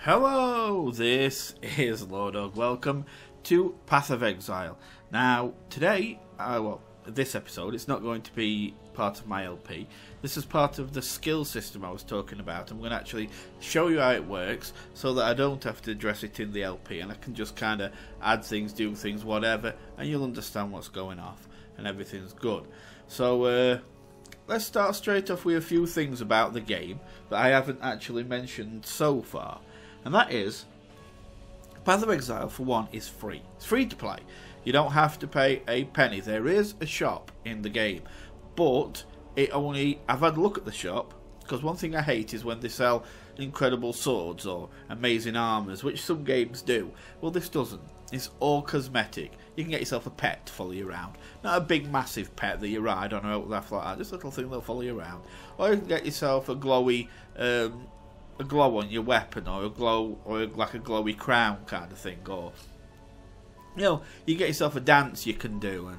Hello, this is LordUg. Welcome to Path of Exile. Now, today, this episode, it's not going to be part of my LP. This is part of the skill system I was talking about. I'm going to actually show you how it works so that I don't have to address it in the LP and I can just kind of add things, do things, whatever, and you'll understand what's going off and everything's good. So, let's start straight off with a few things about the game that I haven't actually mentioned so far. And that is, Path of Exile, for one, is free. It's free to play. You don't have to pay a penny. There is a shop in the game, but I've had a look at the shop, because one thing I hate is when they sell incredible swords or amazing armours, which some games do. Well, this doesn't. It's all cosmetic. You can get yourself a pet to follow you around. Not a big massive pet that you ride on or stuff like that. Just a little thing that'll follow you around. Or you can get yourself a glowy a glow on your weapon, or a glow, or like a glowy crown kind of thing, or you get yourself a dance you can do,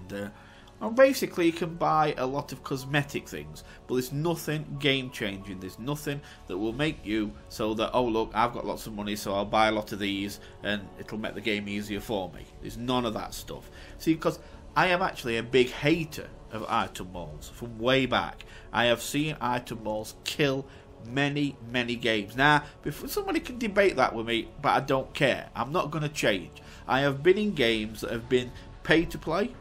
and basically you can buy a lot of cosmetic things, but there's nothing game changing. There's nothing that will make you so that, oh look, I've got lots of money, so I'll buy a lot of these and it'll make the game easier for me. There's none of that stuff. See, because I am actually a big hater of item malls from way back. I have seen item malls kill many games. Now, before somebody can debate that with me, but I don't care. I'm not going to change. I have been in games that have been pay to play,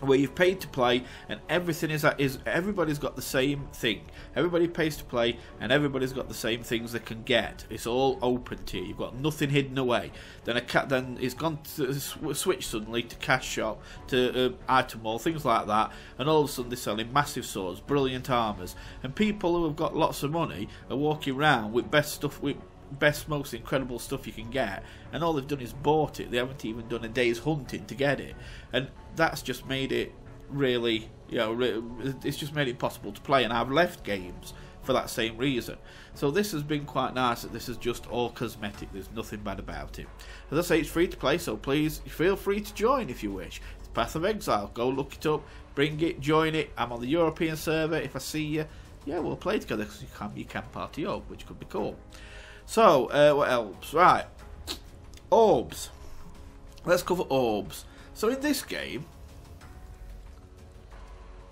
where you've paid to play and everything is everybody's got the same thing. Everybody pays to play and everybody's got the same things they can get. It's all open to you. You've got nothing hidden away. Then it's gone to switch suddenly to cash shop, to item mall, things like that, and all of a sudden they're selling massive swords, brilliant armours, and people who have got lots of money are walking around with best, most incredible stuff you can get, and all they've done is bought it. They haven't even done a day's hunting to get it, and that's just made it really, it's just made it impossible to play, and I've left games for that same reason. So this has been quite nice that this is just all cosmetic. There's nothing bad about it. As I say, it's free to play, so please feel free to join if you wish. It's Path of Exile. Go look it up, bring it, join it. I'm on the European server. If I see you, yeah, we'll play together, because you can party up, which could be cool. So, what else? Right. Orbs. Let's cover Orbs. So in this game,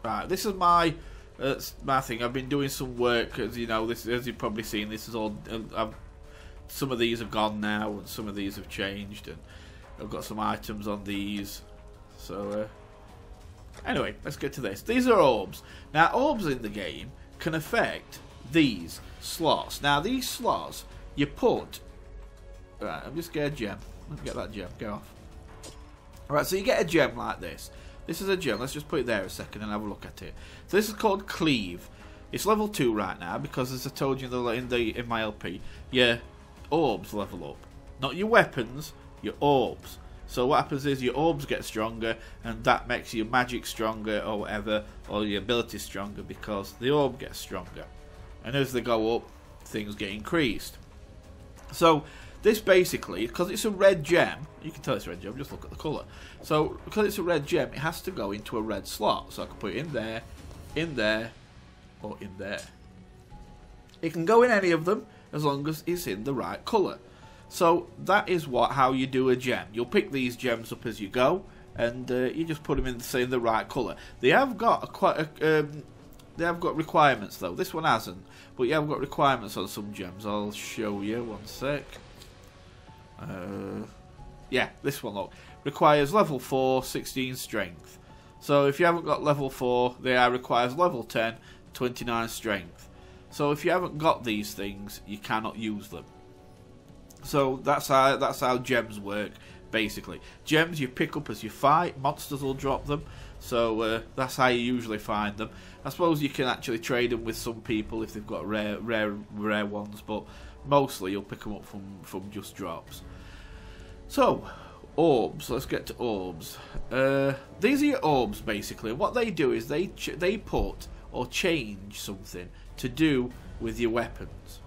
right, this is my thing. I've been doing some work, as you know, as you've probably seen, this is all, some of these are gone now, and some of these have changed, and I've got some items on these. So, anyway, let's get to this. These are orbs. Now, orbs in the game can affect these slots. Now, these slots, you put... Right, I'm just getting a gem. Let me get that gem. Go off. Alright, so you get a gem like this. This is a gem. Let's just put it there a second and have a look at it. So this is called Cleave. It's level 2 right now, because as I told you in my LP, your orbs level up. Not your weapons, your orbs. So what happens is your orbs get stronger, and that makes your magic stronger or whatever, or your ability stronger, because the orb gets stronger. And as they go up, things get increased. So this basically, because it's a red gem, you can tell it's a red gem, just look at the colour. So because it's a red gem, it has to go into a red slot. So I can put it in there, or in there. It can go in any of them as long as it's in the right colour. So that is how you do a gem. You'll pick these gems up as you go, and you just put them in the right colour. They have got they have got requirements though. This one hasn't, but you have got requirements on some gems. I'll show you, one sec. Yeah, this one, look, requires level 4, 16 strength. So if you haven't got level 4, requires level 10, 29 strength. So if you haven't got these things, you cannot use them. So that's how gems work, basically. Gems you pick up as you fight. Monsters will drop them. So that's how you usually find them. I suppose you can actually trade them with some people if they've got rare ones, but mostly you'll pick them up from just drops. So, orbs. Let's get to orbs. These are your orbs, basically. What they do is they put or change something to do with your weapons.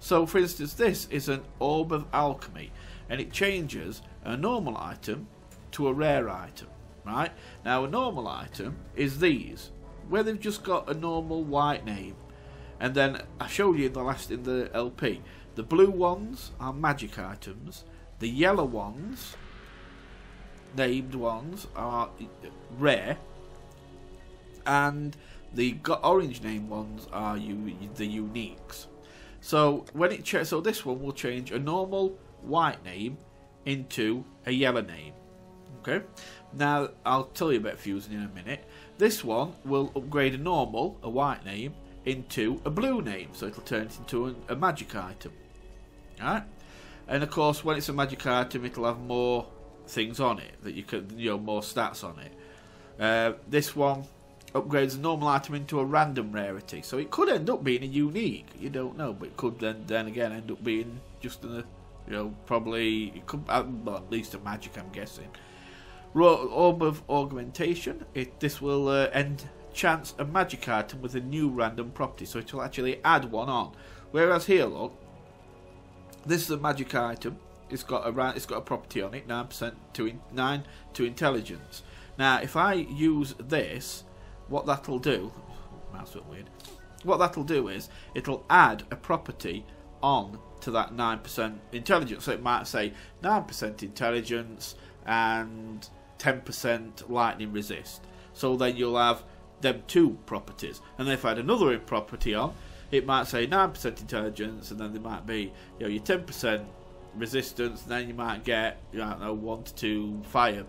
So, for instance, this is an Orb of Alchemy, and it changes a normal item to a rare item. Right? Now, a normal item is these, where they've just got a normal white name, and then I showed you in the LP. The blue ones are magic items. The yellow ones, named ones, are rare. And the orange named ones are the uniques. So when it so this one will change a normal white name into a yellow name. Okay. Now I'll tell you about fusing in a minute. This one will upgrade a normal, a white name, into a blue name, so it'll turn it into a magic item. Alright? And of course, when it's a magic item, it'll have more things on it that you can, more stats on it. This one upgrades a normal item into a random rarity, so it could end up being a unique. You don't know, but it could then again end up being just probably it could, well, at least a magic, I'm guessing. Orb of Augmentation. This will enchant a magic item with a new random property, so it will actually add one on. Whereas here, look, this is a magic item. It's got a property on it, 9% to intelligence. Now, if I use this, what that'll do, mouse went weird. What that'll do is it'll add a property on to that 9% intelligence. So it might say 9% intelligence and 10% lightning resist. So then you'll have them two properties. And then if I had another property on, it might say 9% intelligence, and then there might be your 10% resistance, and then you might get, I don't know, 1 to 2 fire,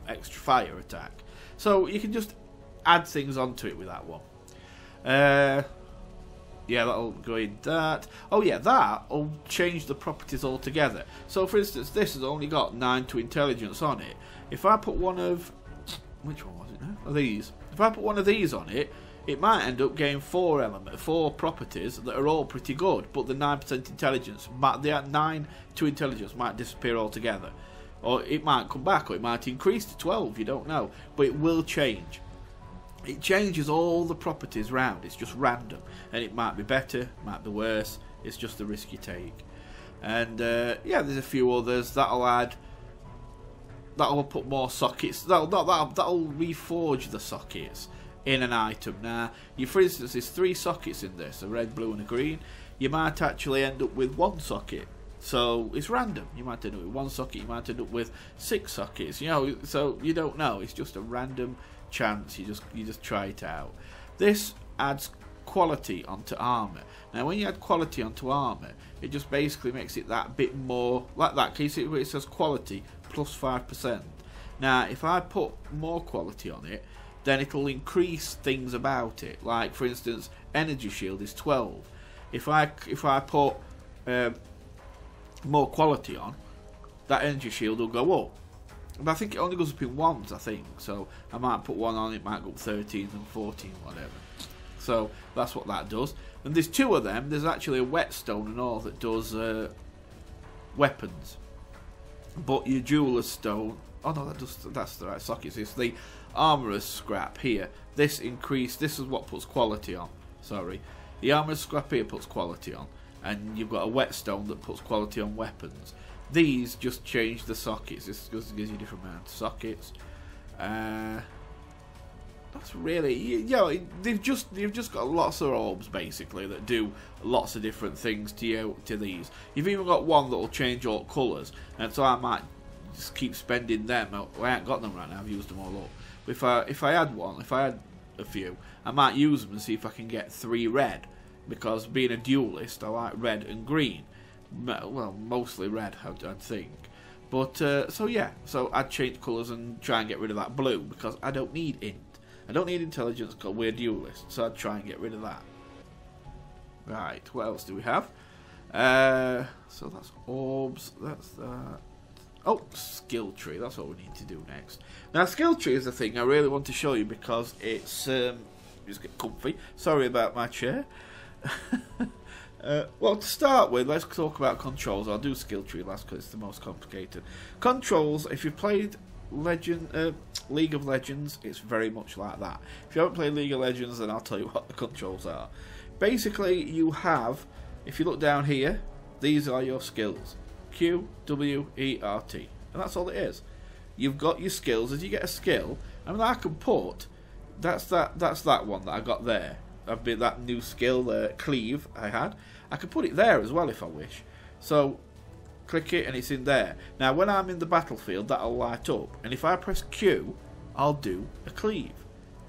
extra fire attack. So you can just add things onto it with that one. Yeah, that'll go in that. Oh yeah, that'll change the properties altogether. So for instance, this has only got 9 to intelligence on it. If I put one of, which one was it now? Oh, these. If I put one of these on it, it might end up getting 4 properties that are all pretty good, but the 9% intelligence, the 9 to intelligence might disappear altogether. Or it might come back, or it might increase to 12, you don't know. But it will change. It changes all the properties round. It's just random, and it might be better, might be worse. It's just the risk you take. And yeah, there's a few others that'll add. That'll put more sockets. That'll reforge the sockets in an item. Now, for instance, there's 3 sockets in this: a red, blue, and a green. You might actually end up with 1 socket. So it's random. You might end up with 1 socket. You might end up with 6 sockets. So you don't know. It's just a random chance. You just try it out. This adds quality onto armor. Now when you add quality onto armor, it just basically makes it that bit more like that. Can you see where it says quality plus 5%? Now if I put more quality on it, then it'll increase things about it. Like for instance, energy shield is 12. If I put more quality on, that energy shield will go up. But I think it only goes up in 1s, I think. So I might put 1 on, it might go up 13 and 14, whatever. So that's what that does. And there's 2 of them. There's actually a whetstone and all that does weapons. But your jeweler's stone, oh no, that's the right sockets. It's the armorer's scrap here. This is what puts quality on. Sorry, the armorer's scrap here puts quality on, and you've got a whetstone that puts quality on weapons. These just change the sockets. This just gives you different amount of sockets. That's really, they've just got lots of orbs basically that do lots of different things to these. You've even got one that will change all colours, and so I might just keep spending them. I ain't got them right now. I've used them all up. But if I had a few, I might use them and see if I can get 3 red, because being a duelist, I like red and green. Well, mostly red, I'd think. But so yeah, so I'd change colours and try and get rid of that blue, because I don't need int. I don't need intelligence because we're duelists, so I'd try and get rid of that. Right, what else do we have? So that's orbs, that's that. Oh, skill tree, that's what we need to do next. Now, skill tree is the thing I really want to show you because it's just get comfy. Sorry about my chair. Well, to start with, let's talk about controls. I'll do skill tree last because it's the most complicated. Controls, if you've played League of Legends, it's very much like that. If you haven't played League of Legends, then I'll tell you what the controls are. Basically, you have, if you look down here, these are your skills. Q, W, E, R, T. And that's all it is. You've got your skills. As you get a skill, I mean, I can put, that's that one that I got there. That new skill, cleave, I had. I can put it there as well if I wish. So click it and it's in there. Now when I'm in the battlefield, that'll light up, and if I press Q, I'll do a cleave,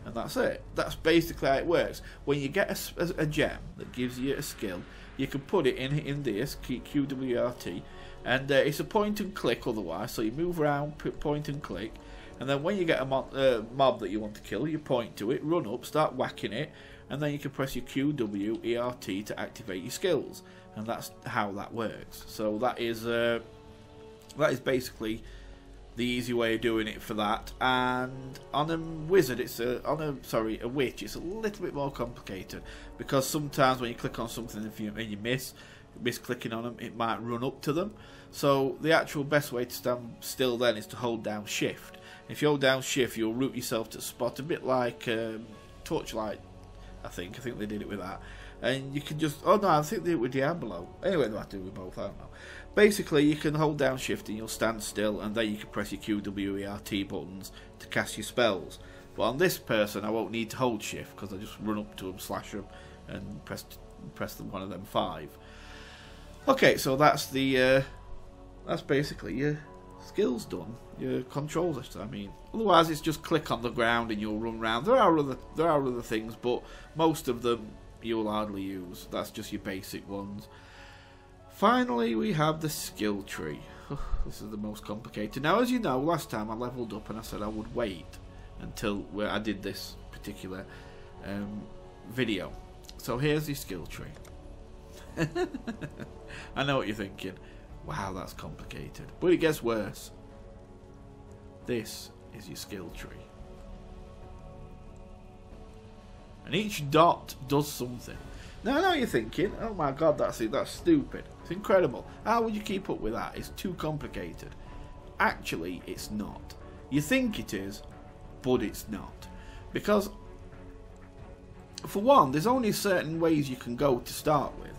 and that's it. That's basically how it works. When you get a gem that gives you a skill, you can put it in this QWRT, and it's a point and click otherwise, so you move around, point and click, and then when you get a mob that you want to kill, you point to it, run up, start whacking it, and then you can press your QWERT to activate your skills, and that's how that works. So that is basically the easy way of doing it for that. And on a wizard, a witch, it's a little bit more complicated, because sometimes when you click on something and you miss clicking on them, it might run up to them. So the actual best way to stand still then is to hold down shift. If you hold down shift, you'll route yourself to a spot, a bit like Torchlight. I think they did it with that, and you can just, oh no, I think they did it with Diablo. Anyway, they might do it with both, I don't know. Basically, you can hold down shift and you'll stand still, and then you can press your QWERT buttons to cast your spells. But on this person, I won't need to hold shift, because I just run up to them, slash them, and press one of them 5. Okay, so that's basically your skills done, your controls. I mean, otherwise it's just click on the ground and you'll run around. There are other things, but most of them you'll hardly use. That's just your basic ones. Finally, we have the skill tree. This is the most complicated. Now, as you know, last time I leveled up and I said I would wait until I did this particular video. So here's the skill tree. I know what you're thinking. Wow, that's complicated. But it gets worse. This is your skill tree. And each dot does something. Now I know you're thinking, oh my god, that's stupid. It's incredible. How would you keep up with that? It's too complicated. Actually, it's not. You think it is, but it's not. Because, for one, there's only certain ways you can go to start with.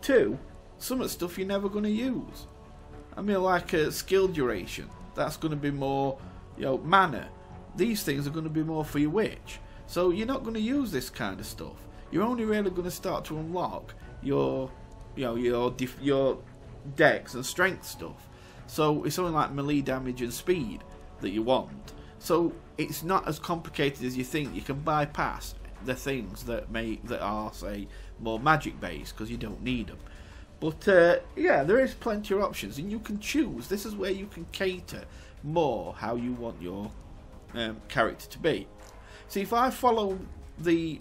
2, some of the stuff you're never going to use. I mean, like skill duration, that's going to be more, mana. These things are going to be more for your witch. So you're not going to use this kind of stuff. You're only really going to start to unlock your dex and strength stuff. So it's only like melee damage and speed that you want. So it's not as complicated as you think. You can bypass the things that are, say, more magic based, because you don't need them. But yeah, there is plenty of options, and you can choose. This is where you can cater more how you want your character to be. See, if I follow the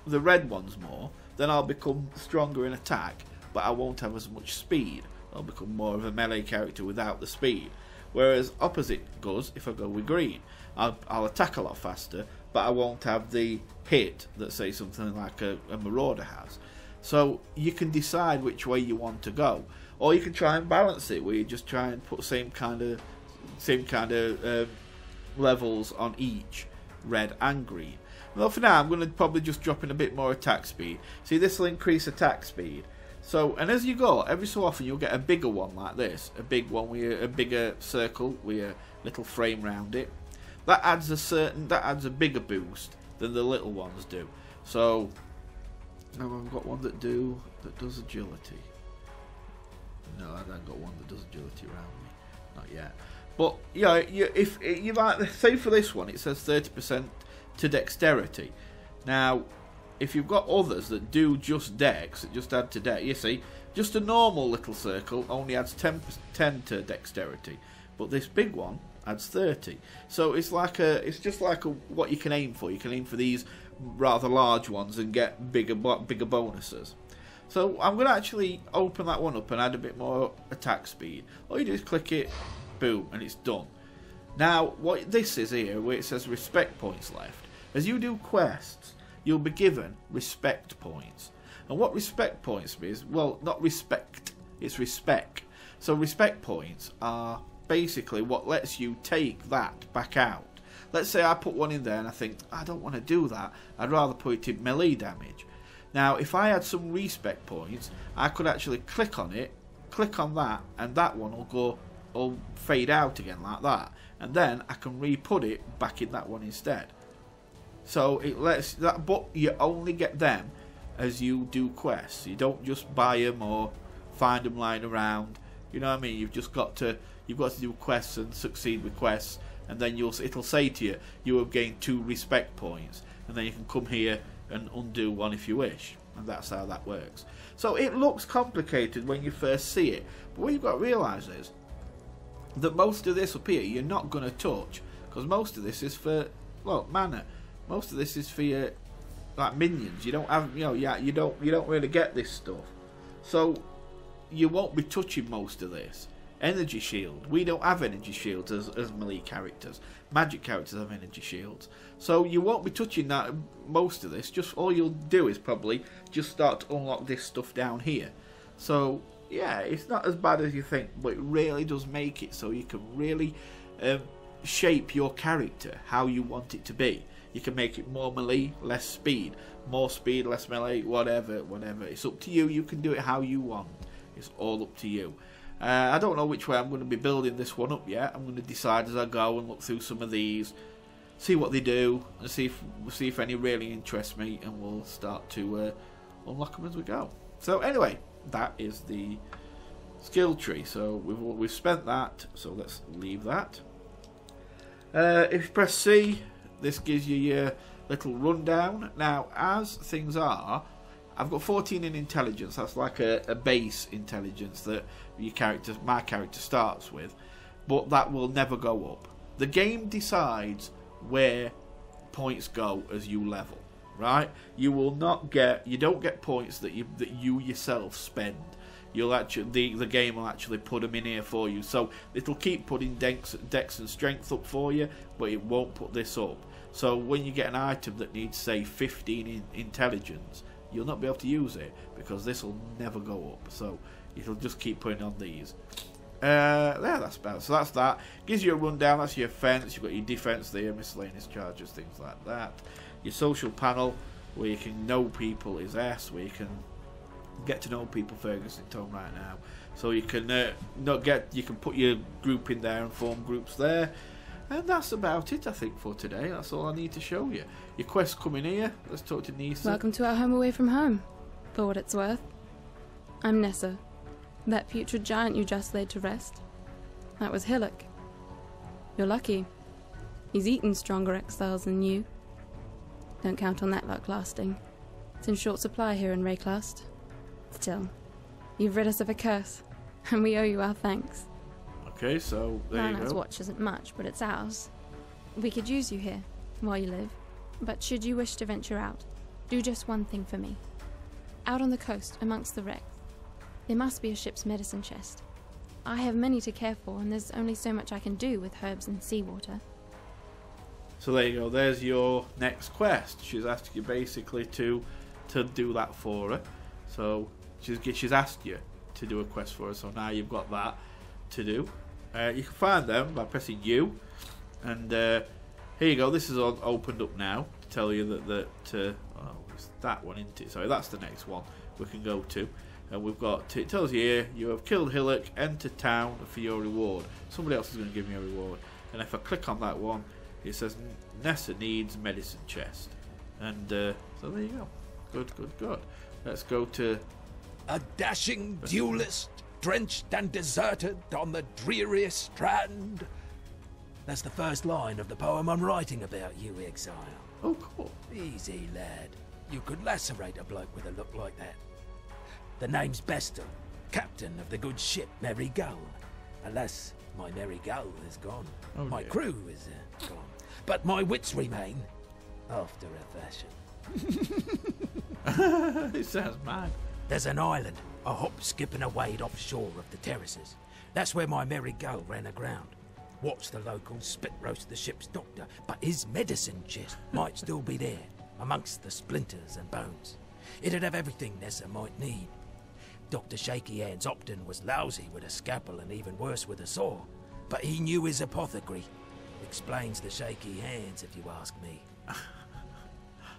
red ones more, then I'll become stronger in attack, but I won't have as much speed. I'll become more of a melee character without the speed. Whereas opposite goes if I go with green. I'll attack a lot faster, but I won't have the hit that, say, something like a Marauder has. So you can decide which way you want to go, or you can try and balance it, where you just try and put same kind of levels on each, red and green. Well, for now, I'm going to probably just drop in a bit more attack speed. See, this will increase attack speed. So, and as you go, every so often you'll get a bigger one like this, a big one with a bigger circle with a little frame round it. That adds a bigger boost than the little ones do. So now I've got one that does agility. No, I haven't got one that does agility around me, not yet. But yeah, if you like, say for this one, it says 30% to dexterity. Now, if you've got others that do just dex, that just add to dex, you see, just a normal little circle only adds 10 to dexterity, but this big one adds 30. So it's just like what you can aim for. You can aim for these rather large ones and get bigger bonuses. So I'm going to actually open that one up and add a bit more attack speed. All you do is click it, boom, and it's done. Now, what this is here, where it says respect points left, as you do quests, you'll be given respect points. And what respect points is, well, not respect, it's respect. So respect points are basically what lets you take that back out. Let's say I put one in there and I think, I don't want to do that, I'd rather put it in melee damage. Now, if I had some respect points, I could actually click on it, click on that, and that one will fade out again like that. And then I can re-put it back in that one instead. So it lets that, but you only get them as you do quests. You don't just buy them or find them lying around. You know what I mean? You've got to do quests and succeed with quests, and then it'll say to you, you have gained 2 respect points, and then you can come here and undo 1 if you wish, and that's how that works. So it looks complicated when you first see it, but what you've got to realise is that most of this up here you're not going to touch, because most of this is for, well, mana. Most of this is for your like minions. You don't have, you don't really get this stuff, so you won't be touching most of this. Energy shield. We don't have energy shields as melee characters. Magic characters have energy shields. So you won't be touching that most of this. Just all you'll do is probably just start to unlock this stuff down here. So yeah, it's not as bad as you think, but it really does make it so you can really shape your character how you want it to be. You can make it more melee, less speed. More speed, less melee, whatever. It's up to you. You can do it how you want. It's all up to you. I don't know which way I'm going to be building this one up yet. I'm going to decide as I go and look through some of these, see what they do, and see if any really interest me, and we'll start to unlock them as we go. So anyway, that is the skill tree. So we've spent that, so let's leave that. If you press C, this gives you your little rundown. Now, as things are, I've got 14 in intelligence. That's like a base intelligence that my character starts with, but that will never go up. The game decides where points go as you level, right? You don't get points that you yourself spend. The game will actually put them in here for you. So it'll keep putting dex and strength up for you, but it won't put this up. So when you get an item that needs, say, 15 in intelligence, you'll not be able to use it because this will never go up. So it'll just keep putting on these. That's about. So that's that. Gives you a rundown. That's your offense. You've got your defense there, miscellaneous charges, things like that. Your social panel, where you can know people, is S. Where you can get to know people, Ferguson Tone right now. So you can you can put your group in there and form groups there. And that's about it, I think, for today. That's all I need to show you. Your quest coming here. Let's talk to Nissa. Welcome to our home away from home, for what it's worth. I'm Nessa, that putrid giant you just laid to rest. That was Hillock. You're lucky. He's eaten stronger exiles than you. Don't count on that luck lasting. It's in short supply here in Rayclast. Still, you've rid us of a curse, and we owe you our thanks. Okay, so there you go. Lana's watch isn't much, but it's ours. We could use you here, while you live. But should you wish to venture out, do just one thing for me. Out on the coast, amongst the wrecks, there must be a ship's medicine chest. I have many to care for, and there's only so much I can do with herbs and seawater. So there you go. There's your next quest. She's asked you basically to do that for her. So she's asked you to do a quest for her. So now you've got that to do. You can find them by pressing U, and here you go. This is all opened up now to tell you that it's that one, isn't it? Sorry, that's the next one we can go to. And we've got, it tells you here, you have killed Hillock, enter town for your reward. Somebody else is going to give me a reward. And if I click on that one, it says Nessa needs medicine chest. And so there you go. Good. Let's go to... A dashing duelist, drenched and deserted on the dreariest strand. That's the first line of the poem I'm writing about you, exile. Oh, cool. Easy, lad. You could lacerate a bloke with a look like that. The name's Bestel, captain of the good ship Merry Gull. Alas, my Merry Gull is gone. Oh, my dear. crew is gone. But my wits remain, after a fashion. It sounds mad. There's an island, a hop, skip and a wade offshore of the terraces. That's where my Merry Gull ran aground. Watched the locals spit roast the ship's doctor, but his medicine chest might still be there, amongst the splinters and bones. It'd have everything Nessa might need. Dr. Shaky Hands Opton was lousy with a scalpel and even worse with a saw, but he knew his apothecary. Explains the shaky hands, if you ask me.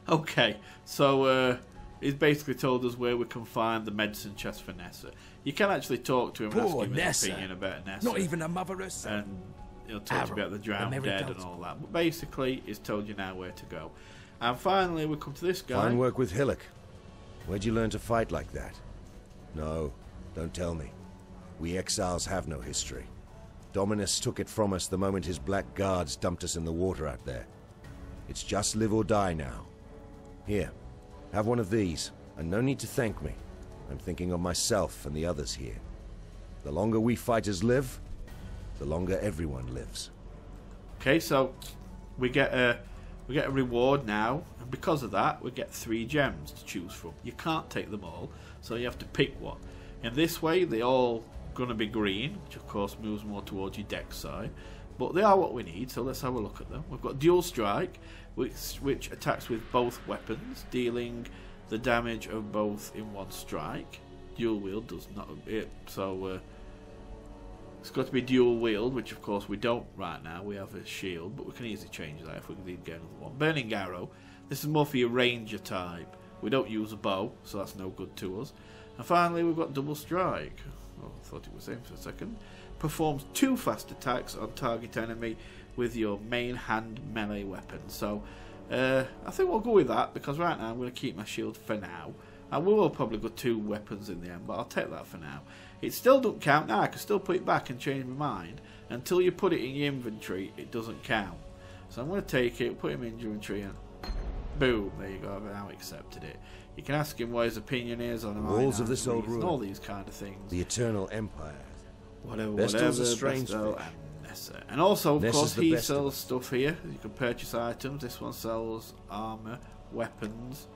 Okay, so he's basically told us where we can find the medicine chest for Nessa. You can actually talk to him and ask Poor him his Nessa. opinion about Nessa. Not even a mother herself. And he'll talk to you about the drowned Merry dead Gull's and all that. But basically, he's told you now where to go. And finally, we come to this guy. Fine work with Hillock. Where'd you learn to fight like that? No, don't tell me. We exiles have no history. Dominus took it from us the moment his black guards dumped us in the water out there. It's just live or die now. Here, have one of these, and no need to thank me. I'm thinking of myself and the others here. The longer we fighters live, the longer everyone lives. Okay, so we get a reward now, and because of that, we get 3 gems to choose from. You can't take them all, so you have to pick one. In this way, they're all going to be green, which of course moves more towards your deck side, but they are what we need, so let's have a look at them. We've got Dual Strike, which attacks with both weapons, dealing the damage of both in one strike. Dual Wield does not, so it's got to be dual wield, which of course we don't right now. We have a shield, but we can easily change that if we need to get another one. Burning Arrow, this is more for your ranger type. We don't use a bow, so that's no good to us. And finally we've got Double Strike. Oh, I thought it was the same for a second. Performs 2 fast attacks on target enemy with your main hand melee weapon. So I think we'll go with that, because right now I'm going to keep my shield for now. And we will probably go 2 weapons in the end, but I'll take that for now. It still don't count now. I can still put it back and change my mind. Until you put it in your inventory, it doesn't count. So I'm going to take it, put him in your inventory, and boom, there you go. I've now accepted it. You can ask him what his opinion is on Walls of this old ruin, all these kind of things. The Eternal Empire. Whatever, Vestal's a strange Vestal fish. and Nessa. And also, of course, he sells stuff here. You can purchase items. This one sells armor, weapons,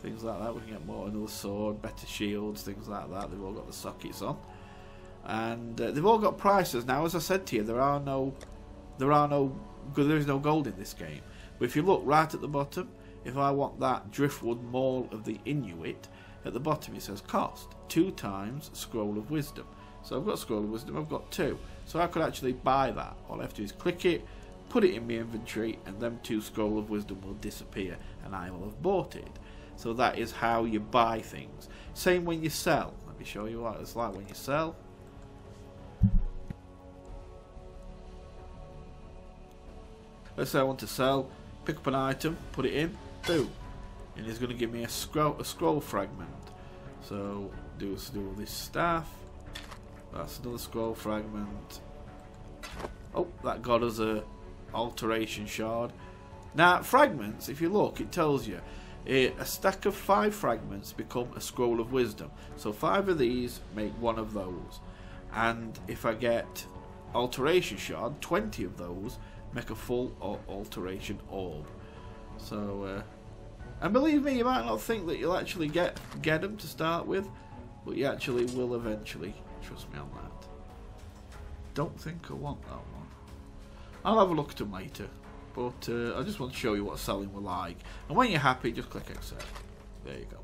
things like that. We can get more, another sword, better shields, things like that. They've all got the sockets on, and they've all got prices. Now, as I said to you, there is no gold in this game. But if you look right at the bottom, if I want that Driftwood Mall of the Inuit, at the bottom it says cost 2 times Scroll of Wisdom. So I've got Scroll of Wisdom, I've got 2. So I could actually buy that. All I have to do is click it, put it in my inventory, and them 2 Scroll of Wisdom will disappear, and I will have bought it. So that is how you buy things. Same when you sell. Let me show you what it's like when you sell. Let's say I want to sell, pick up an item, put it in, boom, and it's going to give me a scroll fragment. So do this staff. That's another scroll fragment. Oh, that got us a alteration shard. Now fragments, if you look, it tells you a stack of 5 fragments become a scroll of wisdom. So 5 of these make 1 of those, and if I get alteration shard, 20 of those make a full alteration orb. So and believe me, you might not think that you'll actually get them to start with, but you actually will eventually. Trust me on that. Don't think I want that one. I'll have a look at them later, but I just want to show you what selling will like. And when you're happy, just click accept. There you go.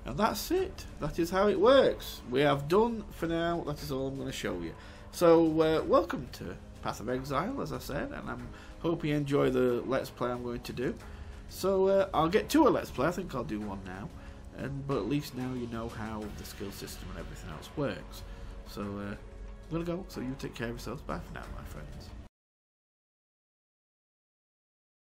And that's it. That is how it works. We have done for now. That is all I'm going to show you. So welcome to Path of Exile, as I said, and I hope you enjoy the Let's Play I'm going to do. So I'll get to a Let's Play. I think I'll do one now. But at least now you know how the skill system and everything else works. So I'm going to go. So you take care of yourselves. Bye for now, my friends.